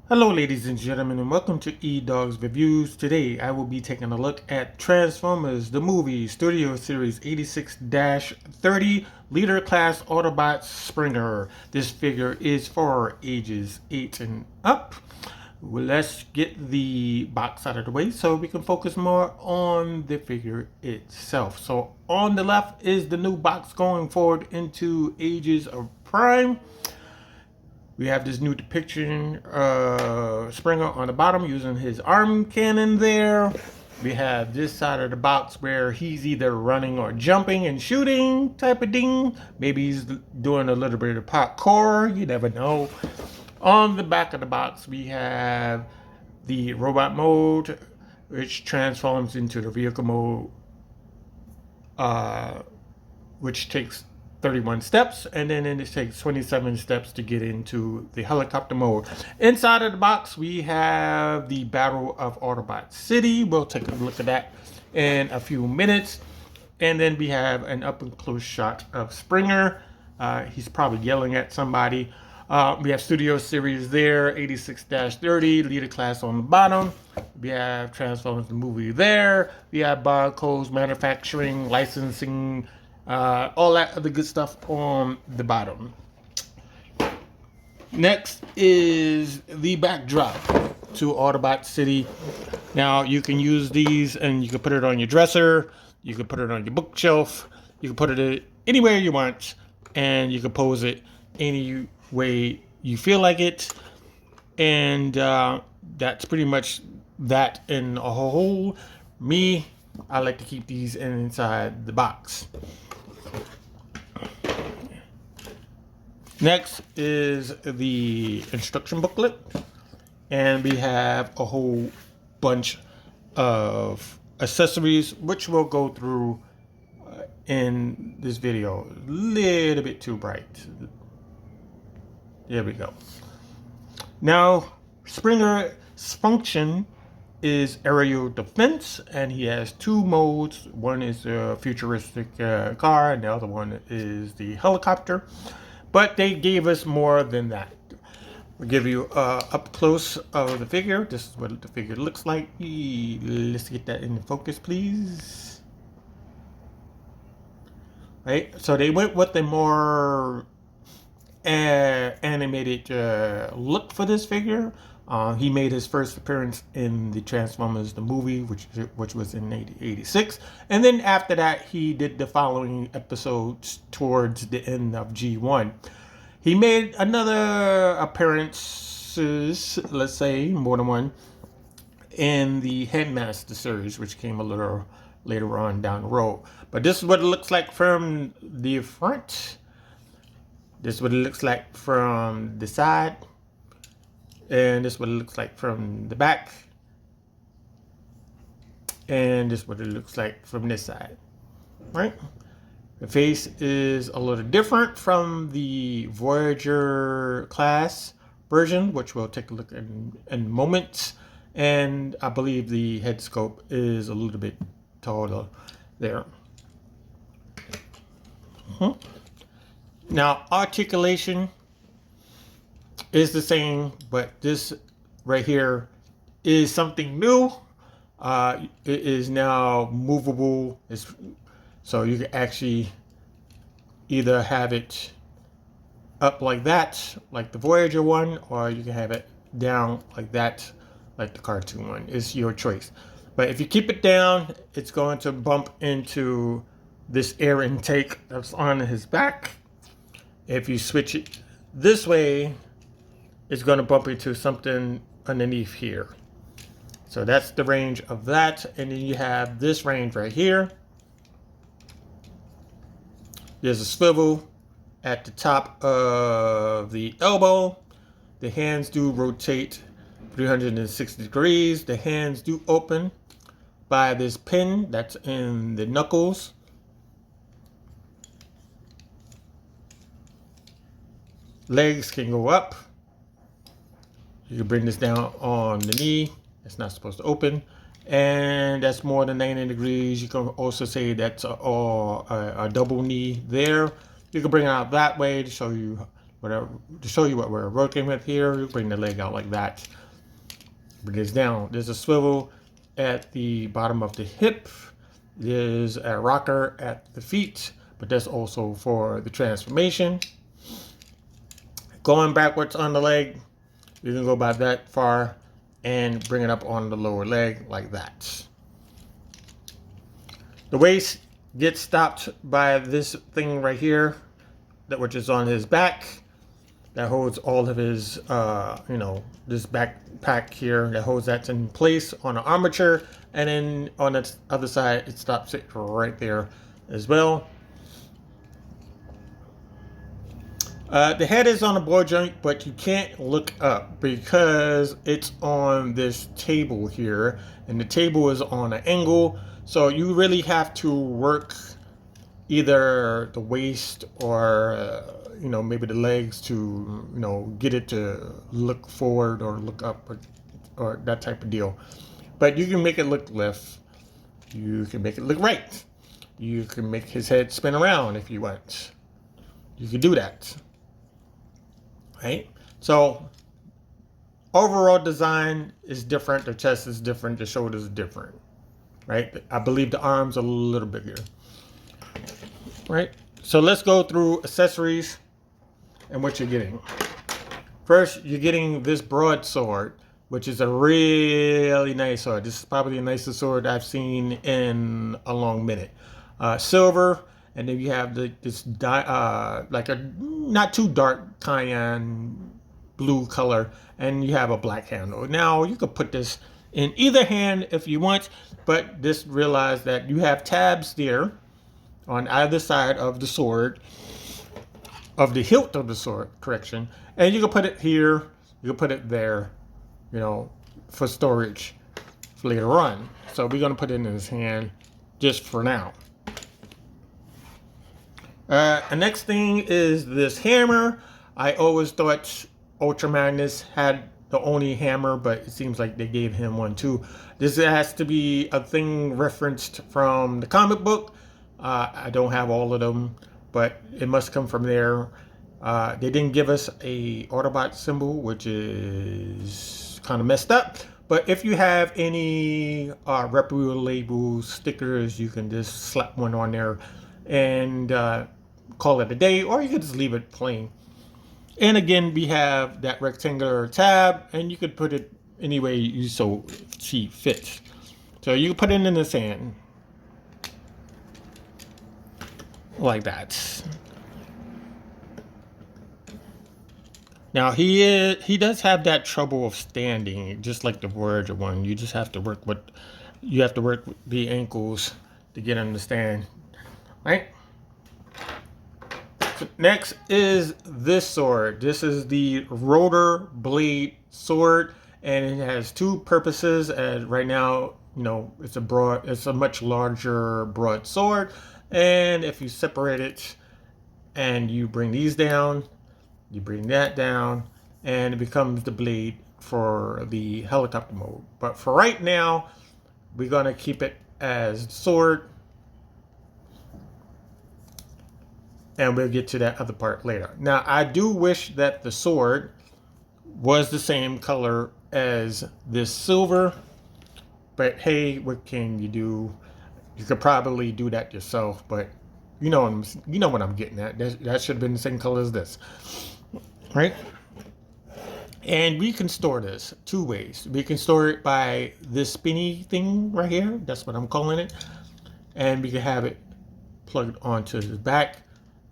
Hello ladies and gentlemen, and welcome to Edoggz Reviews. Today I will be taking a look at Transformers the Movie Studio Series 86-30 Leader Class Autobot Springer. This figure is for ages 8 and up. Well, let's get the box out of the way so we can focus more on the figure itself. So on the left is the new box going forward into Ages of Prime. We have this new depiction of Springer on the bottom using his arm cannon there. We have this side of the box where he's either running or jumping and shooting type of thing. Maybe he's doing a little bit of parkour. You never know. On the back of the box, we have the robot mode, which transforms into the vehicle mode, which takes 31 steps, and then it takes 27 steps to get into the helicopter mode. Inside of the box, we have the Battle of Autobot City. We'll take a look at that in a few minutes. And then we have an up and close shot of Springer. He's probably yelling at somebody. We have Studio Series there, 86-30, Leader Class on the bottom. We have Transformers the Movie there. We have barcodes, manufacturing, licensing, all that other good stuff on the bottom. Next is the backdrop to Autobot City. Now you can use these and you can put it on your dresser, you can put it on your bookshelf, you can put it anywhere you want, and you can pose it any way you feel like it. And that's pretty much that in a whole. Me, I like to keep these inside the box. Next is the instruction booklet, and we have a whole bunch of accessories which we'll go through in this video. A little bit too bright. There we go. Now, Springer's function is aerial defense, and he has two modes. One is a futuristic car, and the other one is the helicopter. But they gave us more than that. We'll give you up close of the figure. This is what the figure looks like. Let's get that in focus, please. Right, so they went with the more animated look for this figure. He made his first appearance in the Transformers the movie, which was in 1986, and then after that he did the following episodes towards the end of G1. He made another appearances, let's say more than one, in the Headmaster series, which came a little later on down the road. But this is what it looks like from the front. This is what it looks like from the side. And this is what it looks like from the back. And this is what it looks like from this side. Right? The face is a little different from the Voyager class version, which we'll take a look at in moments. And I believe the head sculpt is a little bit taller there. Now, articulation is the same, but this right here is something new. It is now movable. So you can actually either have it up like that, like the Voyager one, or you can have it down like that, like the cartoon one. It's your choice. But if you keep it down, it's going to bump into this air intake that's on his back. If you switch it this way, it's going to bump into something underneath here. So that's the range of that. And then you have this range right here. There's a swivel at the top of the elbow. The hands do rotate 360 degrees. The hands do open by this pin that's in the knuckles. Legs can go up. You can bring this down on the knee. It's not supposed to open. And that's more than 90 degrees. You can also say that's a double knee there. You can bring it out that way to show you whatever, to show you what we're working with here. You bring the leg out like that. Bring this down. There's a swivel at the bottom of the hip. There's a rocker at the feet, but that's also for the transformation. Going backwards on the leg, you can go about that far and bring it up on the lower leg like that. The waist gets stopped by this thing right here, which is on his back, that holds all of his, this backpack here, that holds that in place on an armature, and then on the other side, it stops it right there as well. The head is on a ball joint, but you can't look up because it's on this table here, and the table is on an angle, so you really have to work either the waist or maybe the legs to get it to look forward or look up or that type of deal. But you can make it look left, you can make it look right, you can make his head spin around if you want. You can do that, right? So overall design is different, the chest is different, the shoulders are different, right? I believe the arms are a little bigger. Right, so let's go through accessories and what you're getting. First, you're getting this broadsword, which is a really nice sword. This is probably the nicest sword I've seen in a long minute. Silver, and then you have this like a not too dark cayenne blue color, and you have a black handle. Now you could put this in either hand if you want, but just realize that you have tabs there on either side of the sword, of the hilt of the sword, correction. And you can put it here, you can put it there, for storage for later on. So we're gonna put it in his hand just for now. The next thing is this hammer. I always thought Ultra Magnus had the only hammer, but it seems like they gave him one too. This has to be a thing referenced from the comic book. I don't have all of them, but it must come from there. They didn't give us a Autobot symbol, which is kind of messed up. But if you have any reputable label stickers, you can just slap one on there and call it a day, or you can just leave it plain. And again, we have that rectangular tab, and you could put it any way you so see fit. So you can put it in the sand. Like that. Now he does have that trouble of standing, just like the Voyager one. You just have to work with the ankles to get him to stand, right? So next is this sword. This is the rotor blade sword, and it has two purposes. And right now, it's a much larger broad sword. And if you separate it and you bring these down, you bring that down, and it becomes the blade for the helicopter mode. But for right now, we're gonna keep it as sword, and we'll get to that other part later. Now, I do wish that the sword was the same color as this silver, but hey, what can you do? You could probably do that yourself, but you know what I'm getting at. That should have been the same color as this, right? And we can store this two ways. We can store it by this spinny thing right here. That's what I'm calling it. And we can have it plugged onto the back,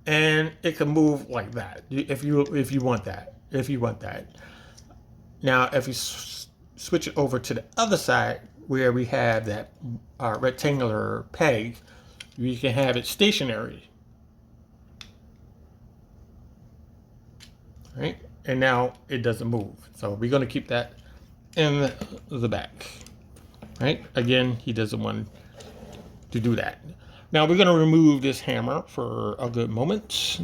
and it can move like that if you want that. Now, if you switch it over to the other side, where we have that rectangular peg, we can have it stationary. Right? And now it doesn't move. So we're going to keep that in the back. Right? Again, he doesn't want to do that. Now we're going to remove this hammer for a good moment.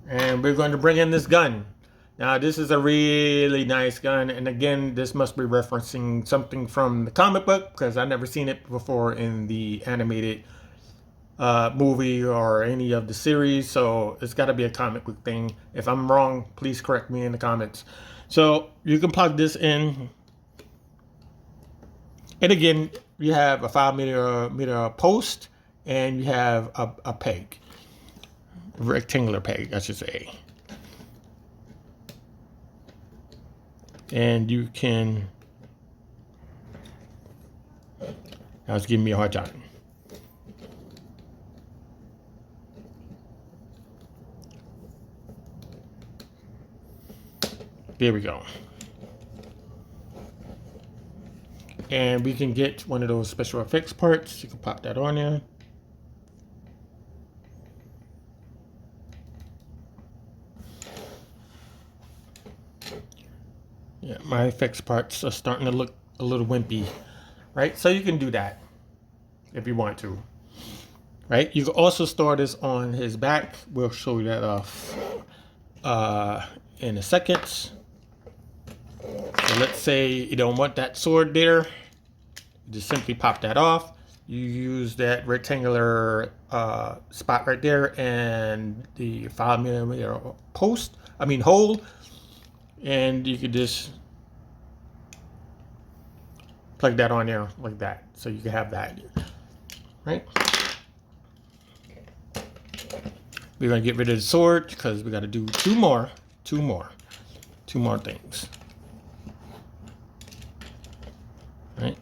And we're going to bring in this gun. Now, this is a really nice gun, and again, this must be referencing something from the comic book because I've never seen it before in the animated movie or any of the series, so it's got to be a comic book thing. If I'm wrong, please correct me in the comments. So you can plug this in, and again, you have a 5 meter post, and you have a peg, a rectangular peg, I should say. And you can, now it's giving me a hard time. There we go. And we can get one of those special effects parts. You can pop that on there. Yeah, my effects parts are starting to look a little wimpy, right? So you can do that if you want to, right? You can also store this on his back. We'll show you that off in a second. So let's say you don't want that sword there. You just simply pop that off. You use that rectangular spot right there and the 5 millimeter hole, and you could just plug that on there like that, so you can have that, right? We're gonna get rid of the sword because we got to do two more things, right?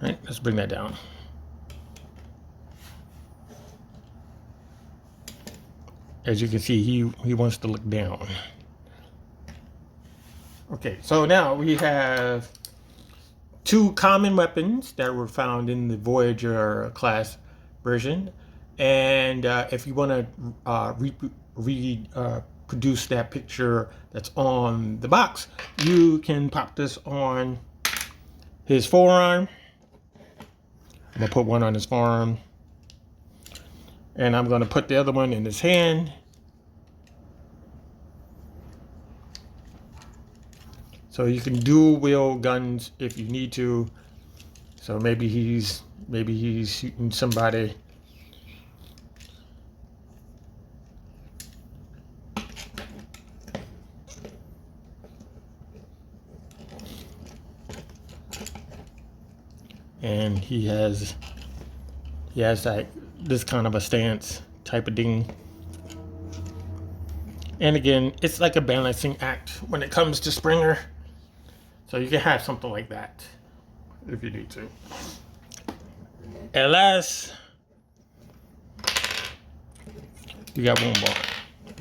Right. Let's bring that down. As you can see, he wants to look down. Okay, so now we have two common weapons that were found in the Voyager class version, and if you want to reproduce that picture that's on the box, you can pop this on his forearm. I'm gonna put one on his forearm, and I'm gonna put the other one in his hand. So you can dual wield guns if you need to. So maybe he's shooting somebody. And he has like this kind of a stance type of thing. And again, it's like a balancing act when it comes to Springer. So you can have something like that if you need to. At last, we got one more.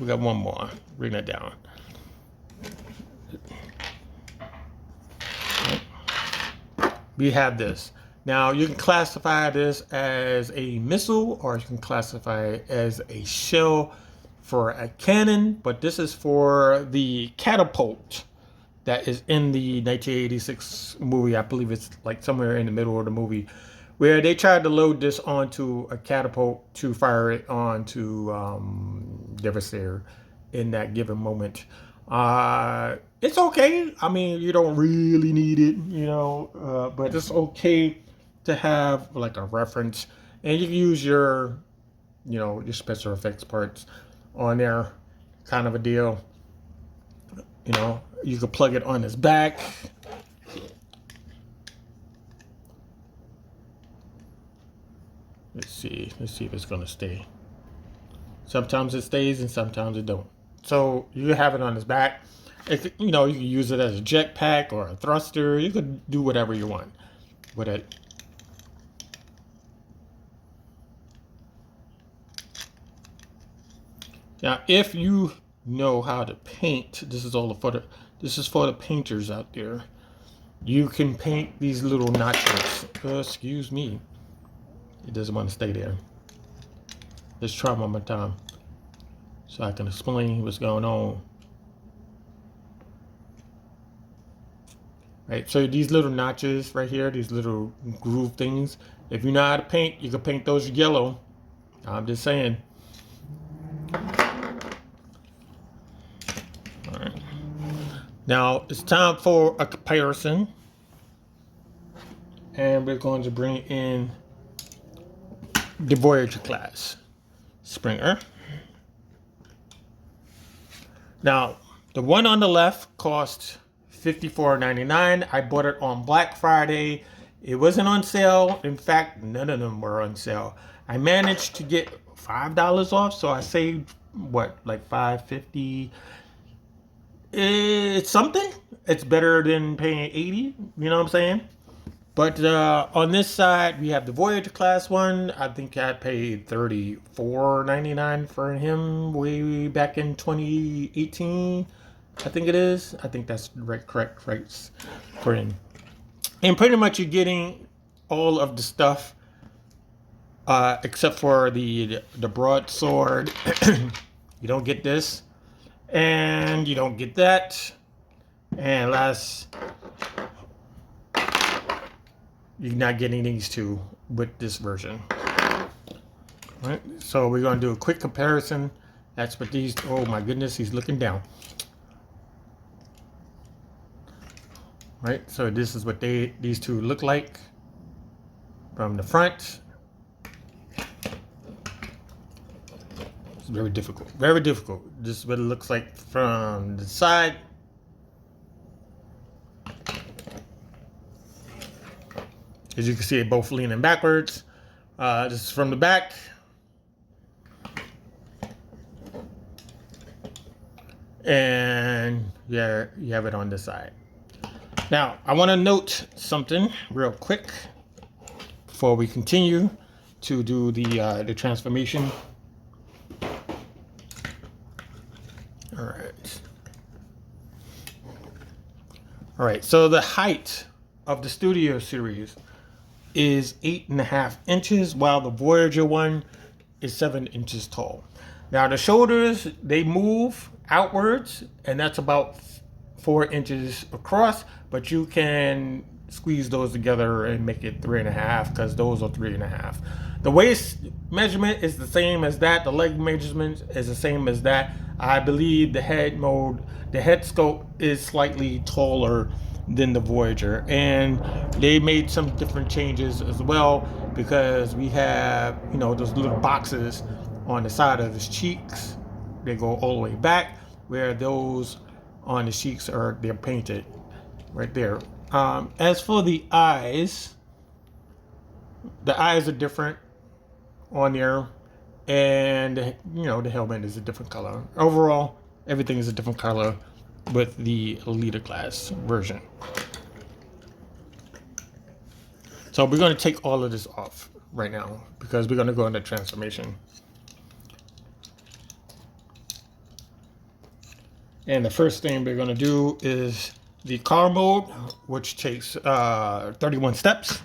We got one more. Bring that down. We have this. Now you can classify this as a missile, or you can classify it as a shell for a cannon, but this is for the catapult that is in the 1986 movie. I believe it's like somewhere in the middle of the movie, where they tried to load this onto a catapult to fire it onto the adversary in that given moment. It's okay. I mean, you don't really need it, you know, but it's okay to have like a reference, and you can use your, you know, your special effects parts on there, kind of a deal. You know, you could plug it on his back. Let's see if it's gonna stay. Sometimes it stays and sometimes it don't. So you have it on his back. You know, you can use it as a jetpack or a thruster. You could do whatever you want with it. Now, if you know how to paint, this is for the painters out there. You can paint these little notches. Excuse me. It doesn't want to stay there. Let's try one more time so I can explain what's going on. Right, so these little notches right here, these little groove things, if you know how to paint, you can paint those yellow. I'm just saying. Now it's time for a comparison, and we're going to bring in the Voyager class Springer. Now the one on the left cost $54.99. I bought it on Black Friday. It wasn't on sale. In fact, none of them were on sale. I managed to get $5 off, so I saved what, like $5.50. It's something. It's better than paying $80. You know what I'm saying? But on this side, we have the Voyager class one. I think I paid $34.99 for him way back in 2018. I think it is. I think that's the correct price for him. And pretty much you're getting all of the stuff except for the broadsword. You don't get this, and you don't get that, and last, you're not getting these two with this version. All right, so we're going to do a quick comparison. That's what these. Oh my goodness, he's looking down. Right, so this is what these two look like from the front. It's very difficult, very difficult. This is what it looks like from the side. As you can see, both leaning backwards. This is from the back. And yeah, you have it on this side. Now, I want to note something real quick before we continue to do the transformation. All right. All right. So the height of the Studio series is 8.5 inches, while the Voyager one is 7 inches tall. Now the shoulders, they move outwards, and that's about 4 inches across, but you can squeeze those together and make it 3.5, because those are 3.5. The waist measurement is the same as that. The leg measurement is the same as that. I believe the head sculpt is slightly taller than the Voyager, and they made some different changes as well, because we have, you know, those little boxes on the side of his cheeks. They go all the way back, where those on the cheeks they're painted right there. As for the eyes are different on there, and you know, the helmet is a different color. Overall, everything is a different color with the leader class version. So we're going to take all of this off right now, because we're going to go into transformation. And the first thing we're going to do is the car mode, which takes 31 steps.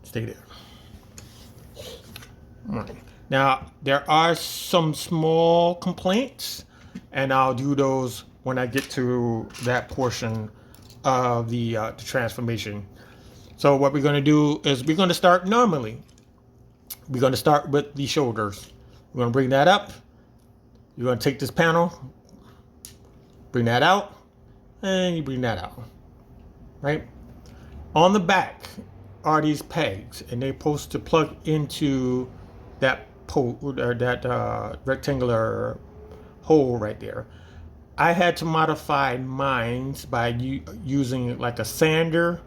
Stay there. All right. Now, there are some small complaints, and I'll do those when I get to that portion of the transformation. So what we're going to do is we're going to start normally. We're going to start with the shoulders. We're going to bring that up. You're going to take this panel, bring that out, and you bring that out, right? On the back are these pegs, and they're supposed to plug into that rectangular hole right there. I had to modify mine by using like a sander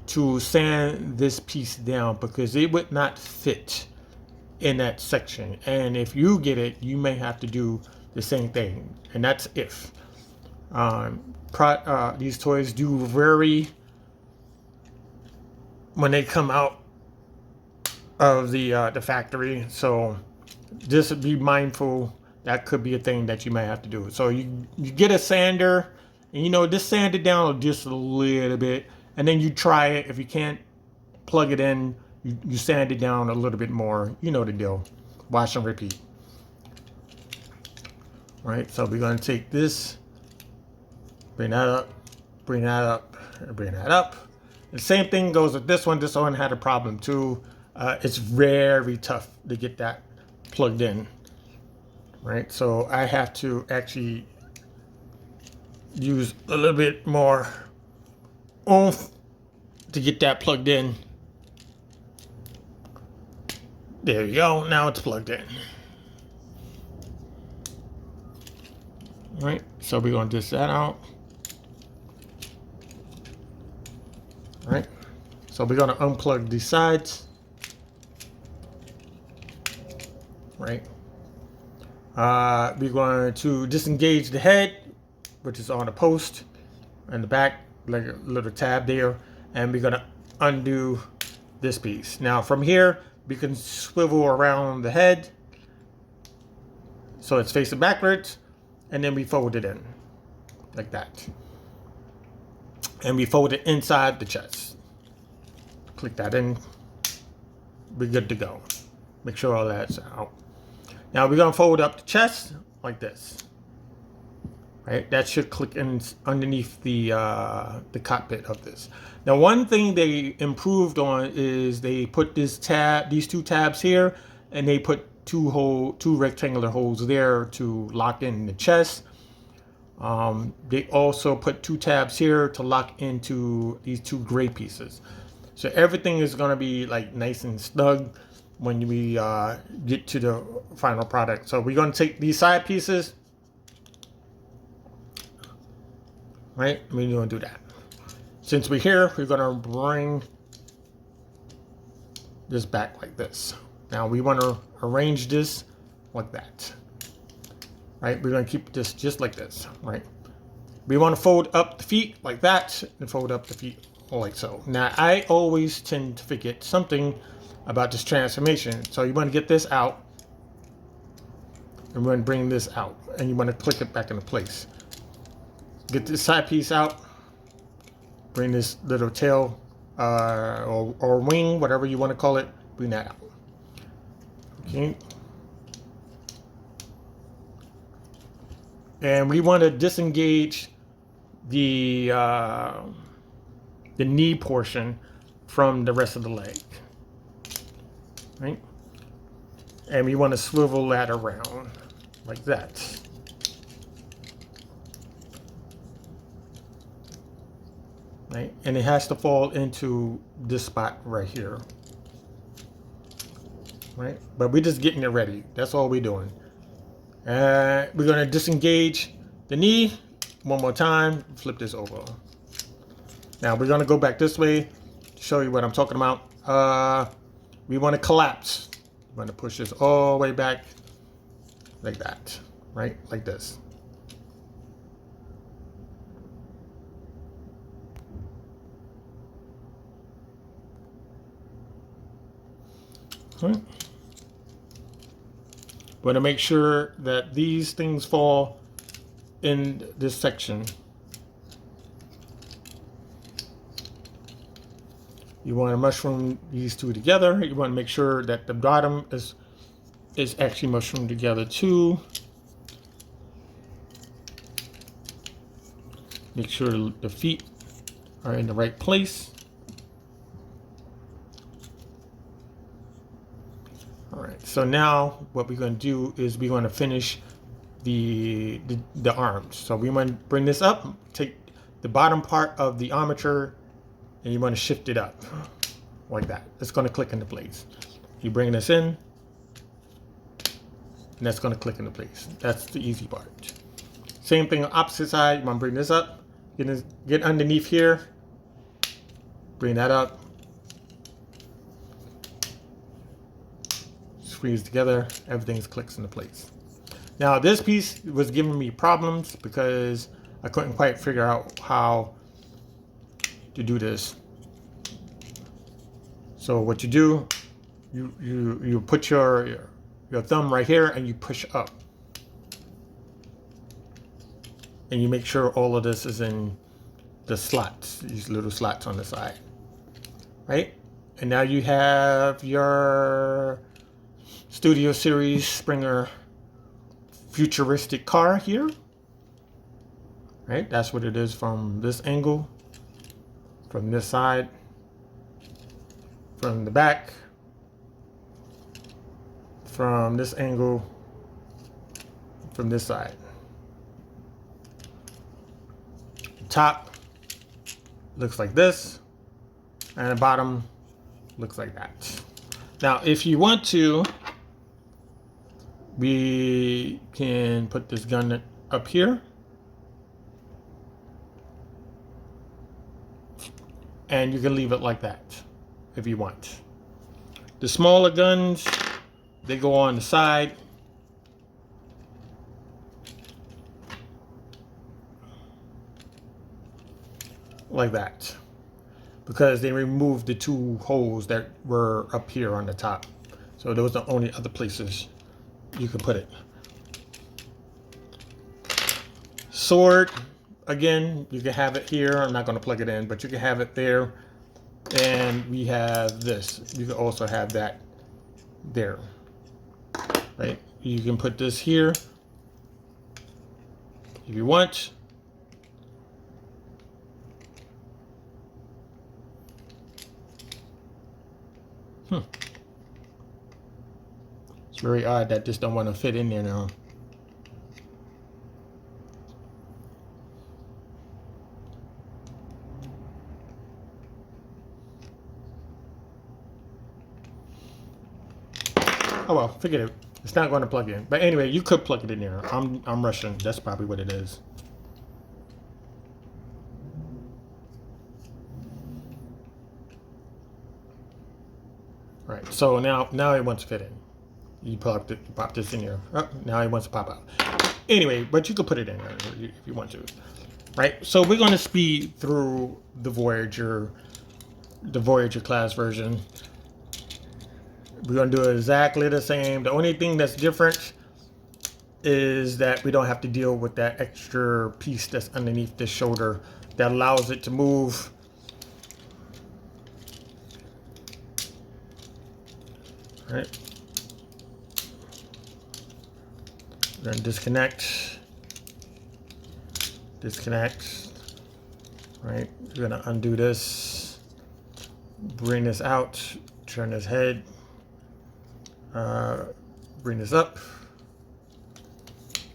to sand this piece down, because it would not fit in that section. And if you get it, you may have to do the same thing. And that's if. These toys do vary when they come out of the factory. So just be mindful. That could be a thing that you might have to do. So you get a sander, and you know, just sand it down just a little bit, and then you try it. If you can't plug it in, you sand it down a little bit more. You know the deal. Wash and repeat. All right, so we're going to take this, bring that up, bring that up, and bring that up. The same thing goes with this one. This one had a problem too. It's very tough to get that plugged in. right? So I have to actually use a little bit more oomph to get that plugged in. There you go. Now it's plugged in. All right. So we're going to dish that out. All right. So we're going to unplug these sides. Right. We're going to disengage the head, which is on the post in the back, like a little tab there. And we're going to undo this piece. Now from here, we can swivel around the head so it's facing backwards, and then we fold it in like that. And we fold it inside the chest. Click that in. We're good to go. Make sure all that's out. Now we're gonna fold up the chest like this. Right? That should click in underneath the cockpit of this. Now one thing they improved on is they put these two tabs here, and they put two rectangular holes there to lock in the chest. They also put two tabs here to lock into these two gray pieces. So everything is going to be like nice and snug when we get to the final product. So we're going to take these side pieces, right? We're going to do that. Since we're here, we're going to bring this back like this. Now we want to arrange this like that. Right, we're going to keep this just like this, right? We want to fold up the feet like that and fold up the feet like so. Now, I always tend to forget something about this transformation. So you want to get this out, and we're going to bring this out, and you want to click it back into place. Get this side piece out, bring this little tail or wing, whatever you want to call it, bring that out. Okay. And we want to disengage the knee portion from the rest of the leg, right? And we want to swivel that around like that. Right? And it has to fall into this spot right here. Right? But we're just getting it ready. That's all we're doing. We're going to disengage the knee one more time. Flip this over. Now we're going to go back this way to show you what I'm talking about. We want to collapse. We're going to push this all the way back like that, right? Like this. Right. Want to make sure that these things fall in this section. You want to mushroom these two together. You want to make sure that the bottom is actually mushroomed together too. Make sure the feet are in the right place. All right, so now what we're going to do is we're going to finish the arms. So we want to bring this up, take the bottom part of the armature, and you want to shift it up like that. It's going to click into place. You bring this in, and that's going to click into place. That's the easy part. Same thing on opposite side. You want to bring this up, get underneath here, bring that up, squeeze together, everything clicks into place. Now this piece was giving me problems because I couldn't quite figure out how to do this. So what you do, you put your thumb right here and you push up. And you make sure all of this is in the slots, these little slots on the side. Right? And now you have your Studio Series Springer futuristic car here. Right? That's what it is from this angle, from this side, from the back, from this angle, from this side. Top looks like this, and the bottom looks like that. Now, if you want to, we can put this gun up here. And you can leave it like that if you want. The smaller guns, they go on the side. Like that. Because they removed the two holes that were up here on the top. So those are the only other places you can put it. Sword, again, you can have it here. I'm not going to plug it in, but you can have it there. And we have this. You can also have that there. Right? You can put this here if you want. It's very odd that this don't want to fit in there now. Oh well, forget it. It's not going to plug in. But anyway, you could plug it in there. I'm rushing. That's probably what it is. Right. So now it wants to fit in. You pop this in here. Oh, now it wants to pop out. Anyway, but you could put it in there if you want to. Right. So we're going to speed through the Voyager class version. We're going to do it exactly the same. The only thing that's different is that we don't have to deal with that extra piece that's underneath the shoulder that allows it to move. All right. We're going to disconnect. Right. We're going to undo this. Bring this out. Turn this head. Bring this up.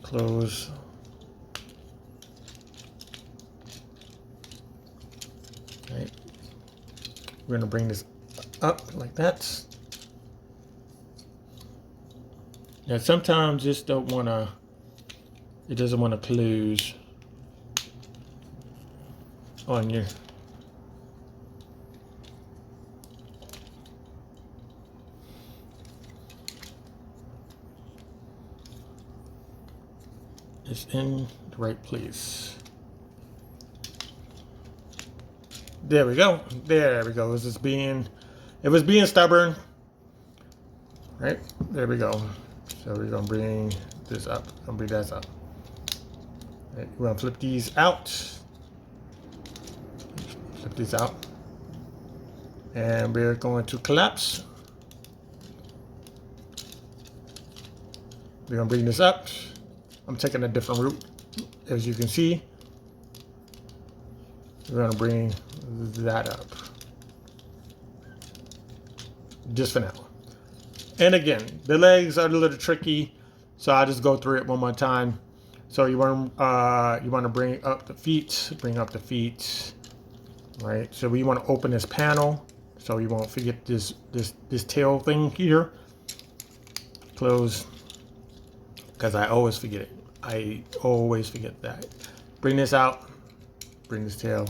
Close. Right. We're going to bring this up like that. Now sometimes this it doesn't want to close on you. It's in the right place. There we go. There we go. It was being stubborn. Right? There we go. So we're gonna bring this up. Gonna bring that up. Right, we're gonna flip these out. Flip these out. And we're going to collapse. We're gonna bring this up. I'm taking a different route, as you can see. We're gonna bring that up. Just for now. And again, the legs are a little tricky, so I'll just go through it one more time. So you want to bring up the feet, right? So we want to open this panel, so you won't forget this tail thing here. Close, because I always forget it. I always forget that. Bring this out. Bring this tail.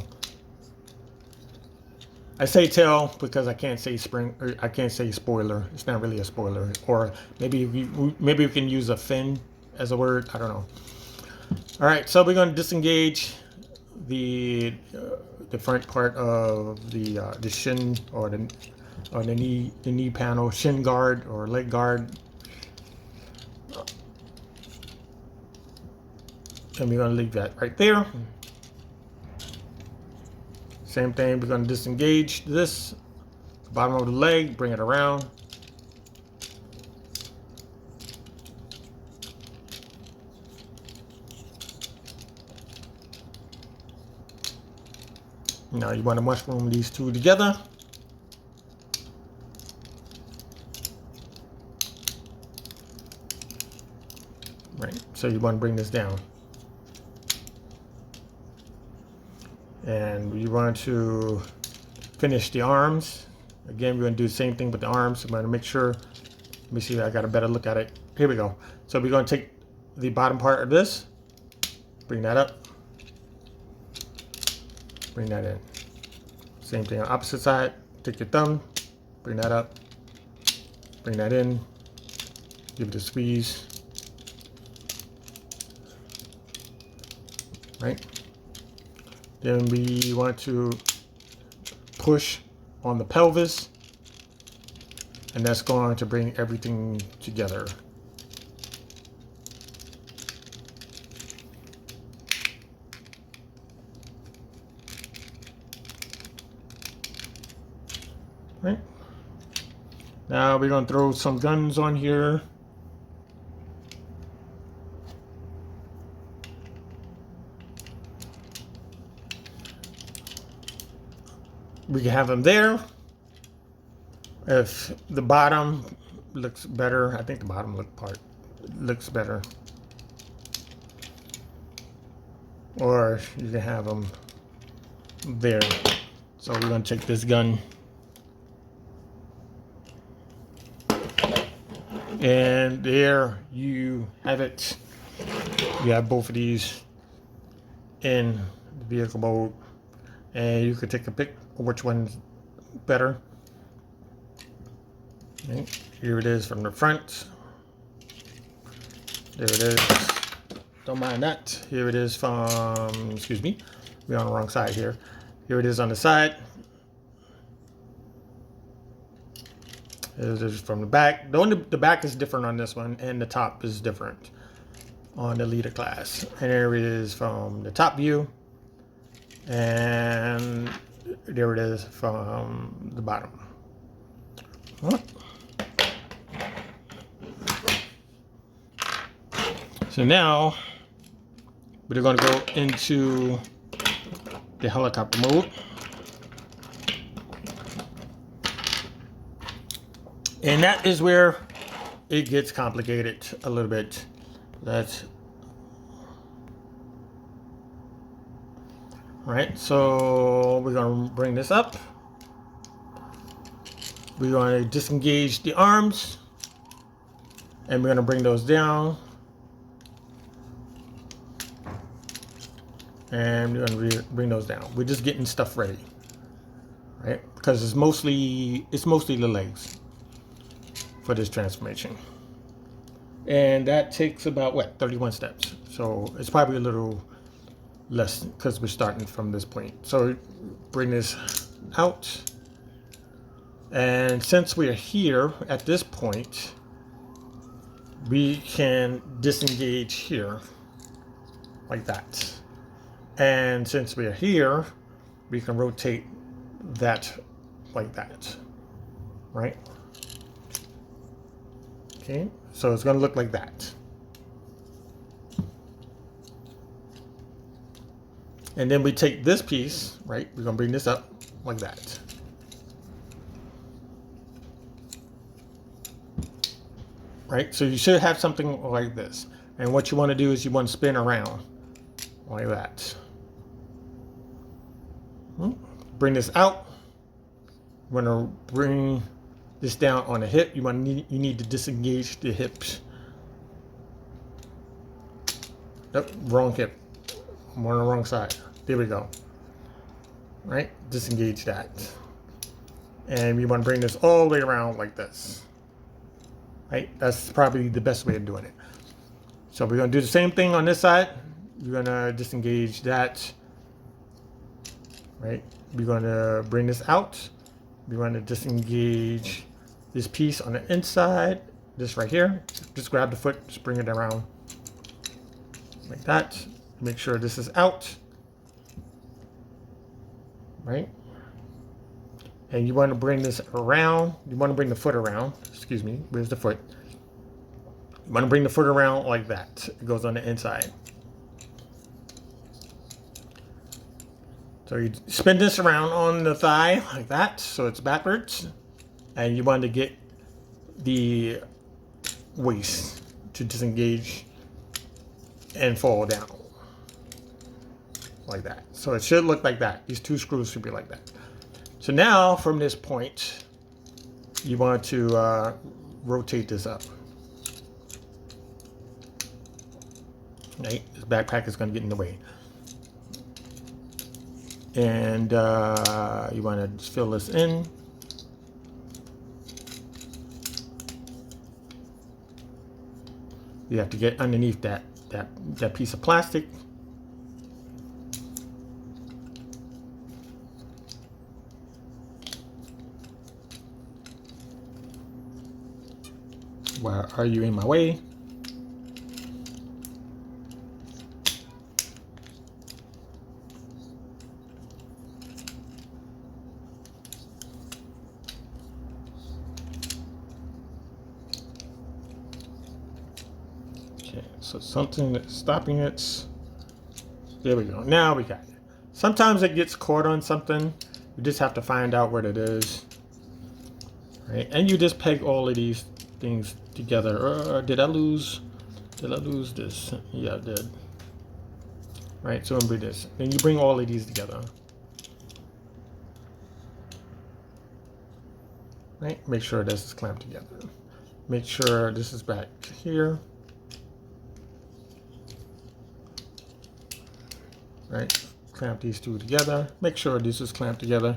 I say tail because I can't say spring, or I can't say spoiler. It's not really a spoiler. Or maybe we can use a fin as a word. I don't know. All right, so we're going to disengage the front part of the shin or the knee panel, shin guard or leg guard. And we're going to leave that right there. Same thing, we're going to disengage this, bottom of the leg, bring it around. Now you want to mushroom these two together. Right, So you want to bring this down. And you want to finish the arms. Again, we're going to do the same thing with the arms. I'm going to make sure, let me see, I got a better look at it. Here we go. So we're going to take the bottom part of this, bring that up, bring that in. Same thing on the opposite side. Take your thumb, bring that up, bring that in, give it a squeeze. Right? Then we want to push on the pelvis, and that's going to bring everything together. Right? Now we're going to throw some guns on here. We can have them there. If the bottom looks better, I think the bottom part looks better. Or you can have them there. So we're going to take this gun. And there you have it. You have both of these in the vehicle mode. And you could take a pick of which one's better. Okay. Here it is from the front. There it is. Don't mind that. Here it is from, excuse me, we're on the wrong side here. Here it is on the side. Here it is from the back. The back is different on this one, and the top is different on the leader class. And there it is from the top view. And there it is from the bottom. So now we're going to go into the helicopter mode. And that is where it gets complicated a little bit. Right, so we're going to bring this up. We're going to disengage the arms, and we're going to bring those down. And we're going to bring those down. We're just getting stuff ready, right? Because it's mostly the legs for this transformation. And that takes about, what, 31 steps. So it's probably a little less because we're starting from this point. So bring this out. And since we're here at this point, we can disengage here like that. And since we're here, we can rotate that like that, right? Okay, so it's going to look like that. And then we take this piece, right? We're going to bring this up like that. Right? So you should have something like this. And what you want to do is you want to spin around like that. Bring this out. You want to bring this down on the hip. You need to disengage the hips. Nope, wrong hip. I'm on the wrong side. There we go. Right? Disengage that. And we want to bring this all the way around like this. Right? That's probably the best way of doing it. So we're going to do the same thing on this side. We're going to disengage that. Right? We're going to bring this out. We're going to disengage this piece on the inside. This right here. Just grab the foot, just bring it around like that. Make sure this is out. Right? And you want to bring this around. You want to bring the foot around. Excuse me. Where's the foot? You want to bring the foot around like that. It goes on the inside. So you spin this around on the thigh like that. So it's backwards. And you want to get the waist to disengage and fall down like that. So it should look like that. These two screws should be like that. So now from this point, you want to rotate this up. Right, this backpack is going to get in the way. And you want to fill this in. You have to get underneath that piece of plastic. Why are you in my way? Okay, so something that's stopping it. There we go. Now we got it. Sometimes it gets caught on something. You just have to find out what it is. Right? And you just peg all of these things together. Did I lose this? Yeah, I did. Right, so I'm bring this. Then you bring all of these together. Right, make sure this is clamped together. Make sure this is back here. Right, clamp these two together. Make sure this is clamped together.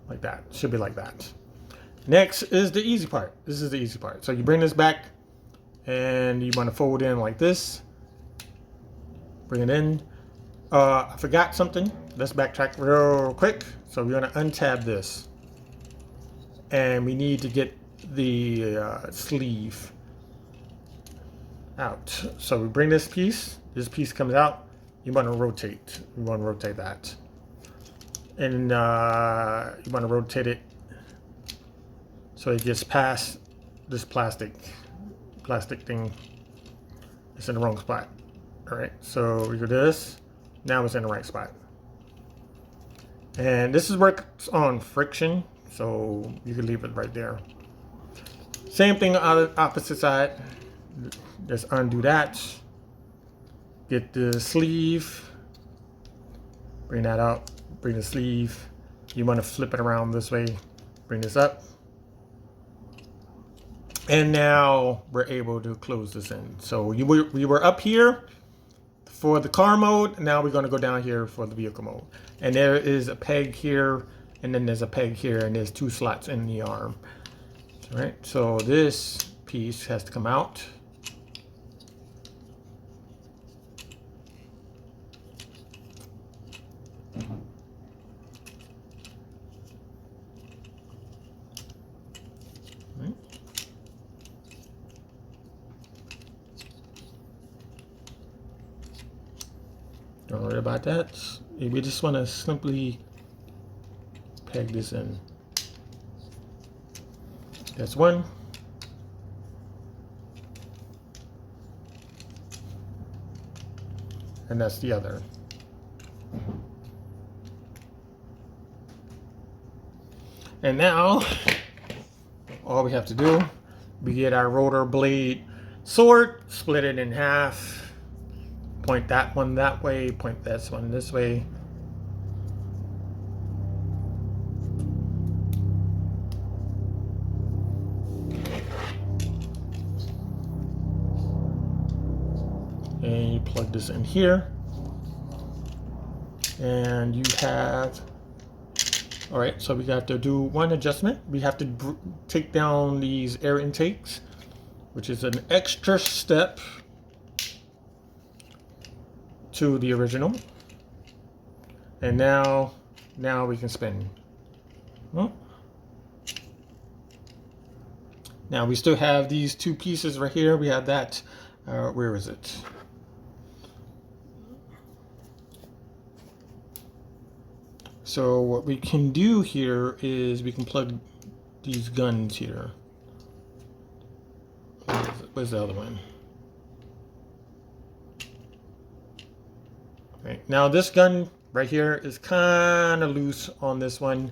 Like that, should be like that. Next is the easy part. This is the easy part. So you bring this back and you want to fold in like this. Bring it in. I forgot something. Let's backtrack real quick. So we're going to untab this. And we need to get the sleeve out. So we bring this piece. This piece comes out. You want to rotate. You want to rotate that. And you want to rotate it so it gets past this plastic thing. It's in the wrong spot. All right, so we do this. Now it's in the right spot. And this is works on friction, so you can leave it right there. Same thing on the opposite side. Just undo that. Get the sleeve. Bring that out. Bring the sleeve. You want to flip it around this way. Bring this up. And now we're able to close this in. So we were up here for the car mode. Now we're going to go down here for the vehicle mode. And there is a peg here, and then there's a peg here, and there's two slots in the arm. All right, so this piece has to come out. Don't worry about that. We just want to simply peg this in. That's one. And that's the other. And now, all we have to do, we get our rotor blade sword, split it in half. Point that one that way, point this one this way. And you plug this in here. And you have, all right, so we got to do one adjustment. We have to take down these air intakes, which is an extra step to the original. And now we can spin. Now we still have these two pieces right here. We have that, where is it? So what we can do here is we can plug these guns here. Where's the other one? Right. Now this gun right here is kind of loose on this one.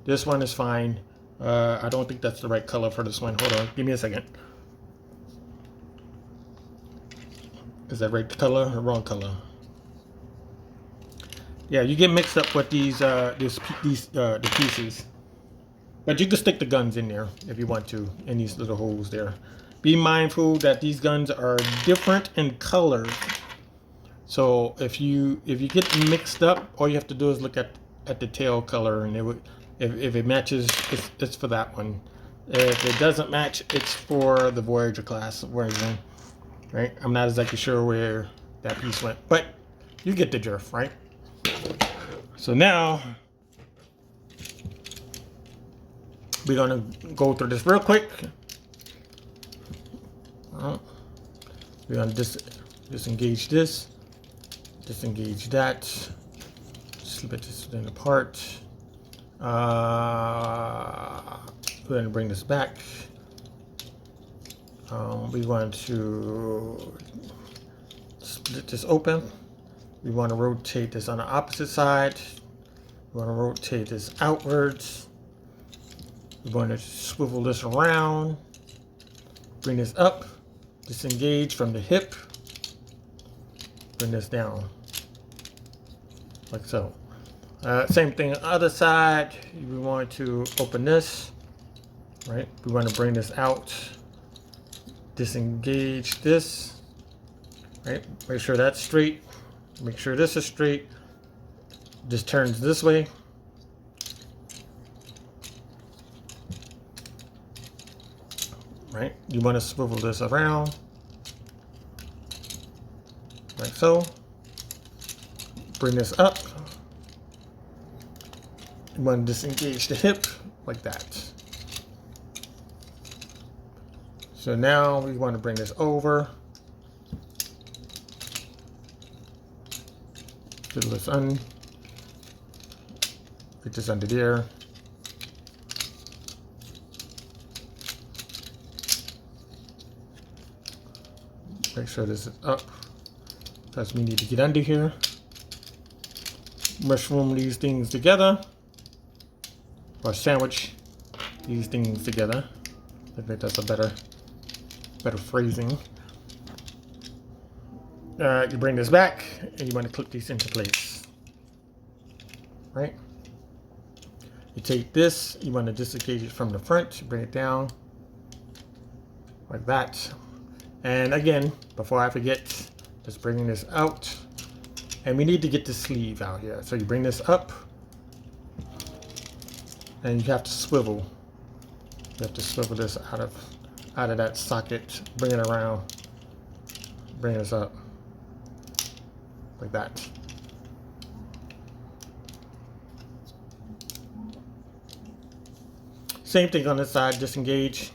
This one is fine. I don't think that's the right color for this one. Hold on, give me a second. Is that right color or wrong color? Yeah, you get mixed up with these the pieces. But you can stick the guns in there if you want to, in these little holes there. Be mindful that these guns are different in color. So if you get mixed up, all you have to do is look at the tail color, and it would, if it matches, it's for that one. If it doesn't match, it's for the Voyager class version, right? I'm not exactly sure where that piece went, but you get the drift, right? So now we're gonna go through this real quick. We're gonna disengage this, disengage that, slip it this thing apart. We're gonna bring this back. We want to split this open. We want to rotate this on the opposite side. We want to rotate this outwards. We're going to swivel this around, bring this up, disengage from the hip, bring this down, like so. Same thing on the other side. We want to open this, right? We want to bring this out, disengage this, right? Make sure that's straight. Make sure this is straight. This turns this way. Right? You want to swivel this around, like so. Bring this up. You want to disengage the hip, like that. So now we want to bring this over. Get this get this under there. Make sure this is up, because we need to get under here. Mushroom these things together, or sandwich these things together. I think that's a better phrasing. You bring this back, and you want to clip these into place, right? You take this, you want to disengage it from the front, bring it down, like that. And again, before I forget, just bringing this out, and we need to get the sleeve out here. So you bring this up, and you have to swivel. You have to swivel this out of that socket, bring it around, bring this up, like that. Same thing on this side, disengage.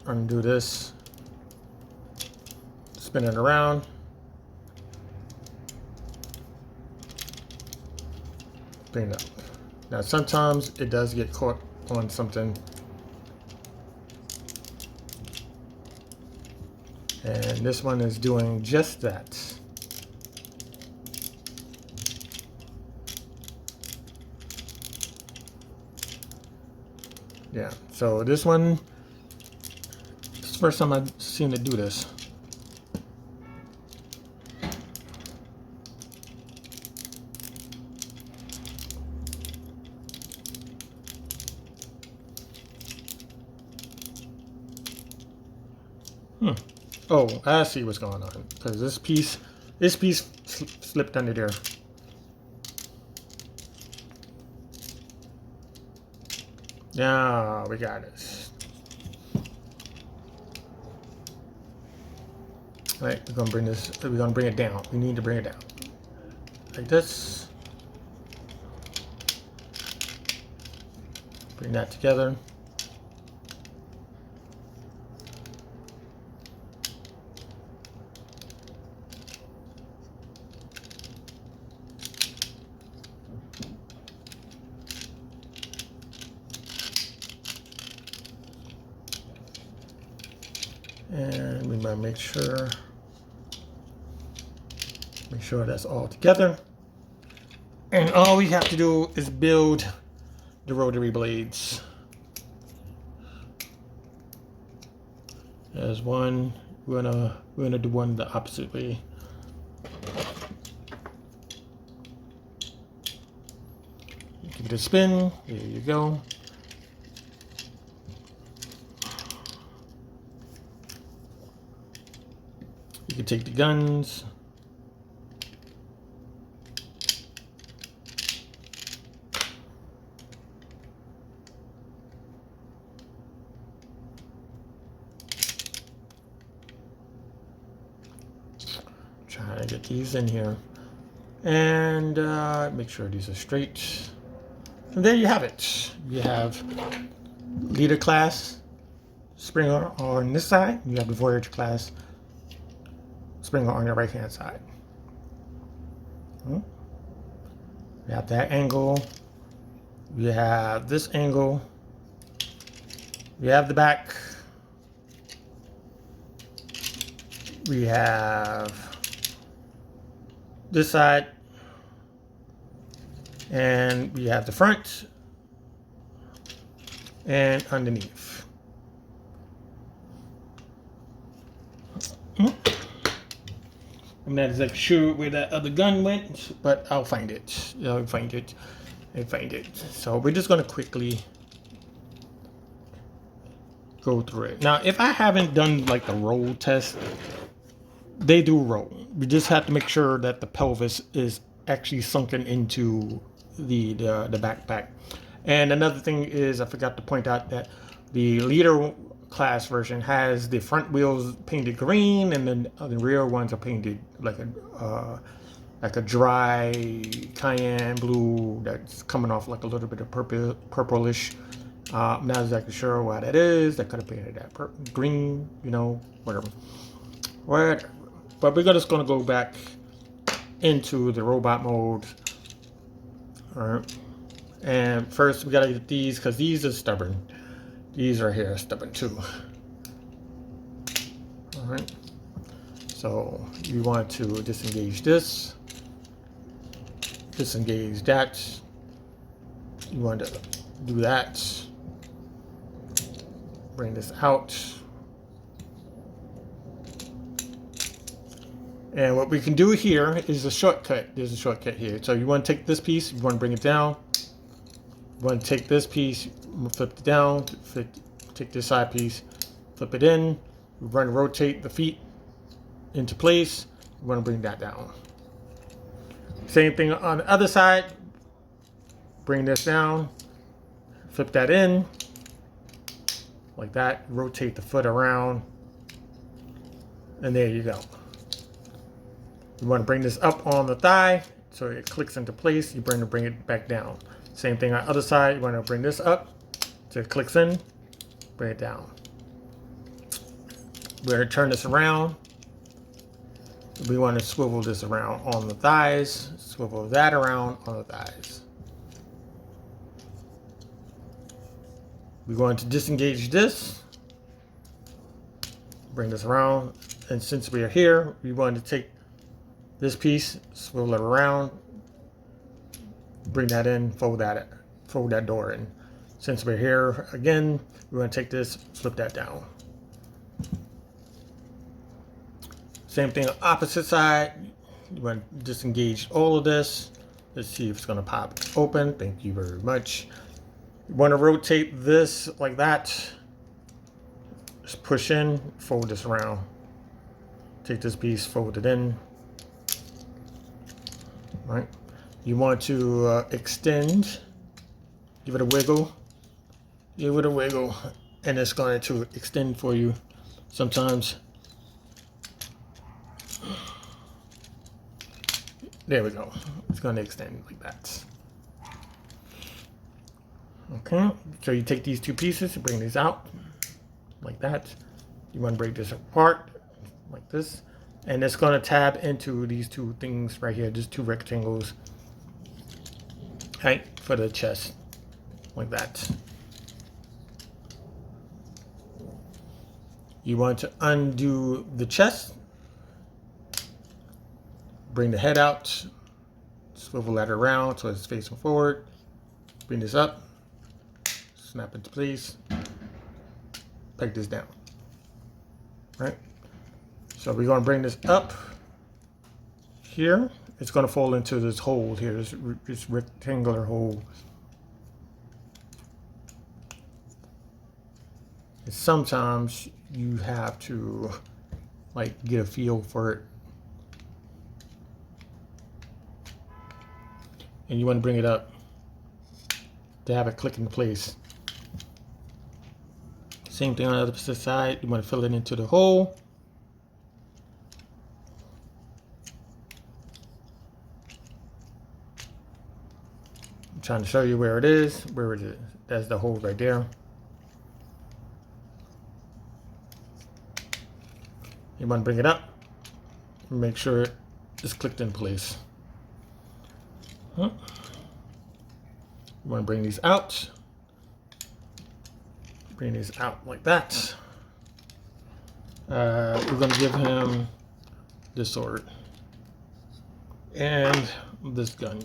Undo this, spin it around, bring it up. Now sometimes it does get caught on something, and this one is doing just that. Yeah, so this one, it's the first time I've seen it do this. Oh, I see what's going on, because this piece slipped under there. Yeah, we got this. All right, we're gonna bring this. We're gonna bring it down. We need to bring it down, like this. Bring that together. And we might make sure that's all together. And all we have to do is build the rotary blades. There's one. We're gonna do one the opposite way. Give it a spin. There you go. You can take the guns. Try to get these in here. And make sure these are straight. And there you have it. You have leader class Springer on this side. You have the Voyager class Springer on your right hand side. You have that angle. You have this angle. We have the back. We have this side. And we have the front and underneath. I'm not exactly sure where that other gun went, but I'll find it. I'll find it. So we're just going to quickly go through it. Now, if I haven't done like the roll test, they do roll. We just have to make sure that the pelvis is actually sunken into the backpack. And another thing is, I forgot to point out that the leader class version has the front wheels painted green, and then the rear ones are painted like a dry cayenne blue that's coming off like a little bit of purplish. I'm not exactly sure why that is. They could have painted that green, you know, whatever. But we're just gonna go back into the robot mode. All right. And first we gotta get these, because these are stubborn. These right here are stubborn too. All right. So you want to disengage this, disengage that. You want to do that. Bring this out. And what we can do here is a shortcut. There's a shortcut here. So you want to take this piece, you want to bring it down. You want to take this piece, flip it down, take this side piece, flip it in. You want to rotate the feet into place. You want to bring that down. Same thing on the other side. Bring this down, flip that in, like that. Rotate the foot around, and there you go. You want to bring this up on the thigh so it clicks into place. You bring it back down. Same thing on the other side. You want to bring this up so it clicks in, bring it down. We're going to turn this around. We want to swivel this around on the thighs, swivel that around on the thighs. We're going to disengage this, bring this around, and since we are here, we want to take this piece, swivel it around, bring that in, fold that door in. Since we're here again, we want to take this, flip that down. Same thing on the opposite side. You want to disengage all of this. Let's see if it's going to pop open. Thank you very much. You want to rotate this like that. Just push in, fold this around. Take this piece, fold it in. Right. You want to extend. Give it a wiggle. Give it a wiggle, and it's going to extend for you. Sometimes. There we go. It's going to extend like that. Okay, so you take these two pieces, bring these out like that. You want to break this apart like this, and it's going to tab into these two things right here, just two rectangles, right, for the chest, like that. You want to undo the chest, bring the head out, swivel that around so it's facing forward, bring this up, snap into place, peg this down. right? So we're going to bring this up here. It's going to fall into this hole here, this rectangular hole. And sometimes you have to like get a feel for it. And you want to bring it up to have it click into place. Same thing on the other side. You want to fill it into the hole. I'm trying to show you where it is. Where is it? That's the hole right there. You want to bring it up. Make sure it's clicked in place. You want to bring these out. Bring these out like that. We're going to give him this sword and this gun.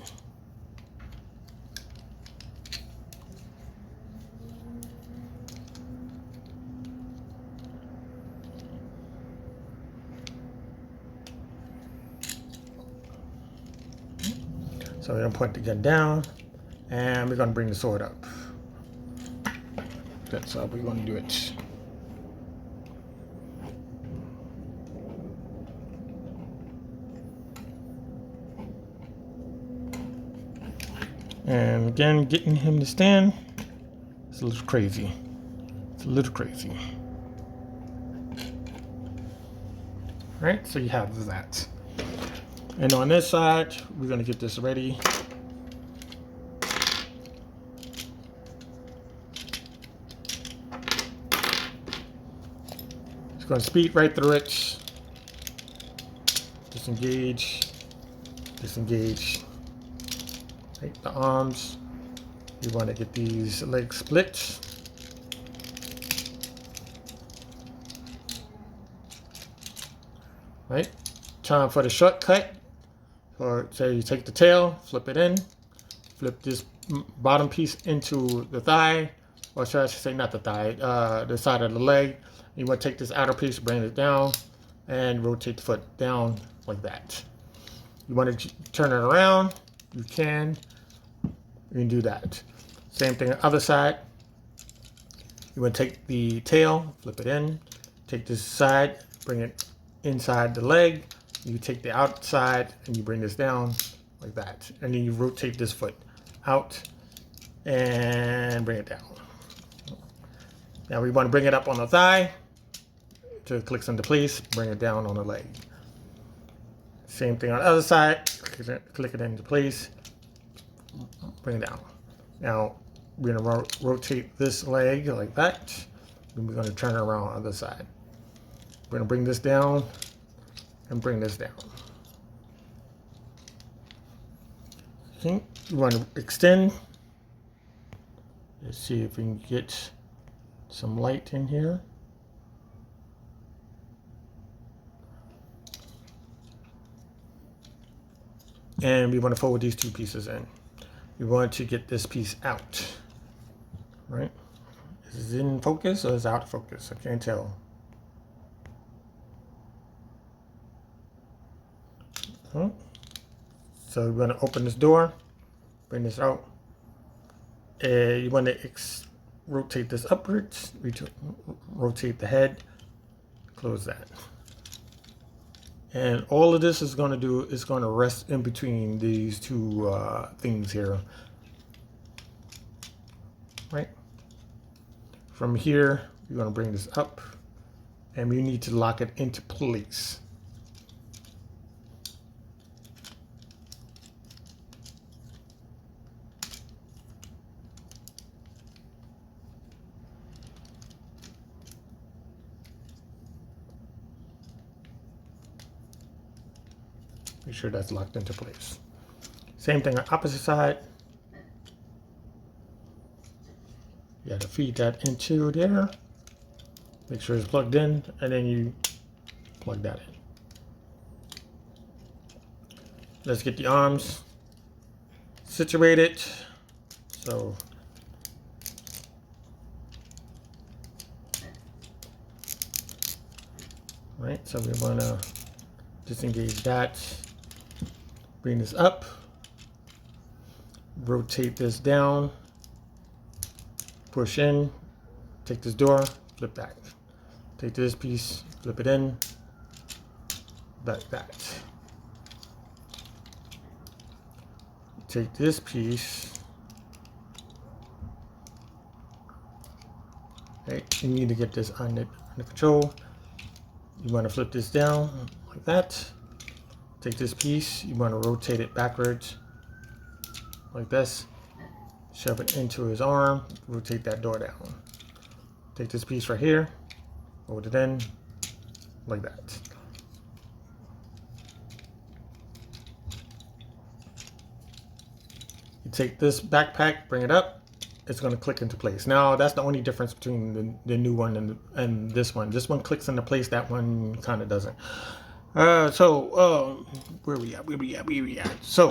So we're going to point the gun down and we're going to bring the sword up. That's how we're going to do it. And again, getting him to stand is a little crazy. It's a little crazy. All right, so you have that. And on this side, we're going to get this ready. It's going to speed right through it. Disengage. Disengage. Right, the arms. You want to get these legs split. Right. Time for the shortcut. Or say you take the tail, flip it in, flip this bottom piece into the thigh, or should I say not the thigh, the side of the leg. You want to take this outer piece, bring it down, and rotate the foot down like that. You want to turn it around, you can do that. Same thing on the other side. You want to take the tail, flip it in, take this side, bring it inside the leg. You take the outside and you bring this down like that. And then you rotate this foot out and bring it down. Now we want to bring it up on the thigh till it clicks into place, bring it down on the leg. Same thing on the other side, click it into place, bring it down. Now we're going to rotate this leg like that. And we're going to turn it around on the other side. We're going to bring this down and bring this down. Okay, you want to extend. Let's see if we can get some light in here. And we want to fold these two pieces in. We want to get this piece out. Right? Is it in focus or is it out of focus? I can't tell. So we're going to open this door, bring this out. You want to rotate this upwards, rotate the head, close that. And all of this is going to do is going to rest in between these two things here. Right? From here, you're going to bring this up and we need to lock it into place. Make sure that's locked into place. Same thing on opposite side. You have to feed that into there. Make sure it's plugged in, and then you plug that in. Let's get the arms situated. So right? So we want to disengage that, bring this up, rotate this down, push in, take this door, flip back. Take this piece, flip it in, back that. Take this piece, right? You need to get this under control. You want to flip this down like that. Take this piece, you want to rotate it backwards like this. Shove it into his arm, rotate that door down. Take this piece right here, hold it in like that. You take this backpack, bring it up, it's going to click into place. Now that's the only difference between the new one and this one. This one clicks into place, that one kind of doesn't. Where we at? So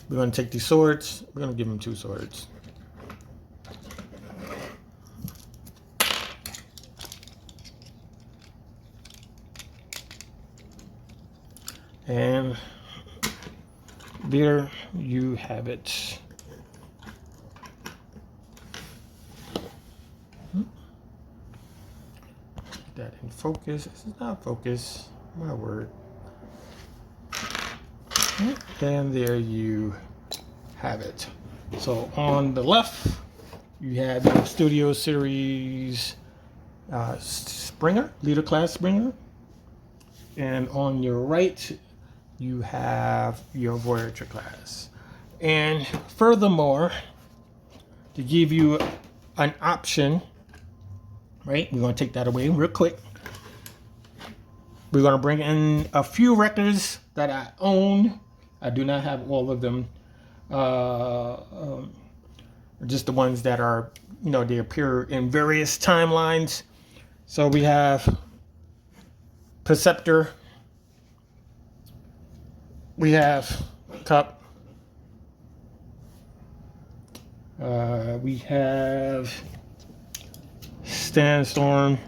we're going to take these swords, we're going to give him 2 swords. And there you have it. Get that in focus. This is not focus. My word. And there you have it. So on the left, you have your Studio Series Springer, Leader Class Springer. And on your right, you have your Voyager class. And furthermore, to give you an option, right? We're going to take that away real quick. We're going to bring in a few records that I own. I do not have all of them. Just the ones that are, you know, they appear in various timelines. So we have Perceptor. We have Cup. We have Sandstorm.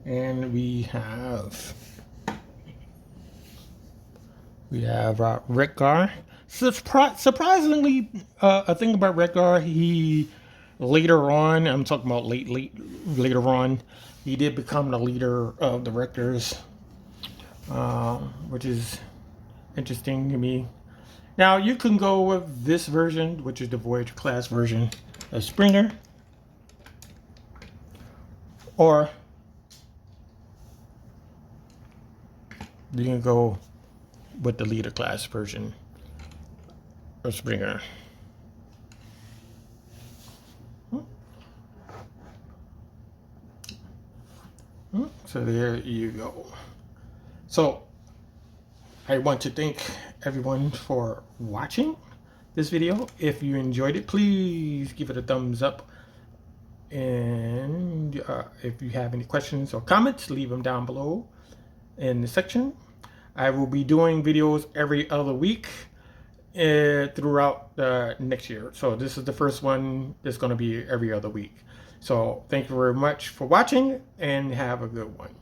And we have Redgar. Surprisingly, a thing about Redgar, he later on, I'm talking about later on, he did become the leader of the Rectors, which is interesting to me. Now you can go with this version, which is the Voyager class version of Springer, or you can go with the Leader class version of Springer. So there you go. So I want to thank everyone for watching this video. If you enjoyed it, please give it a thumbs up. And if you have any questions or comments, leave them down below in the section. I will be doing videos every other week throughout next year. So this is the first one that's going to be every other week. So thank you very much for watching and have a good one.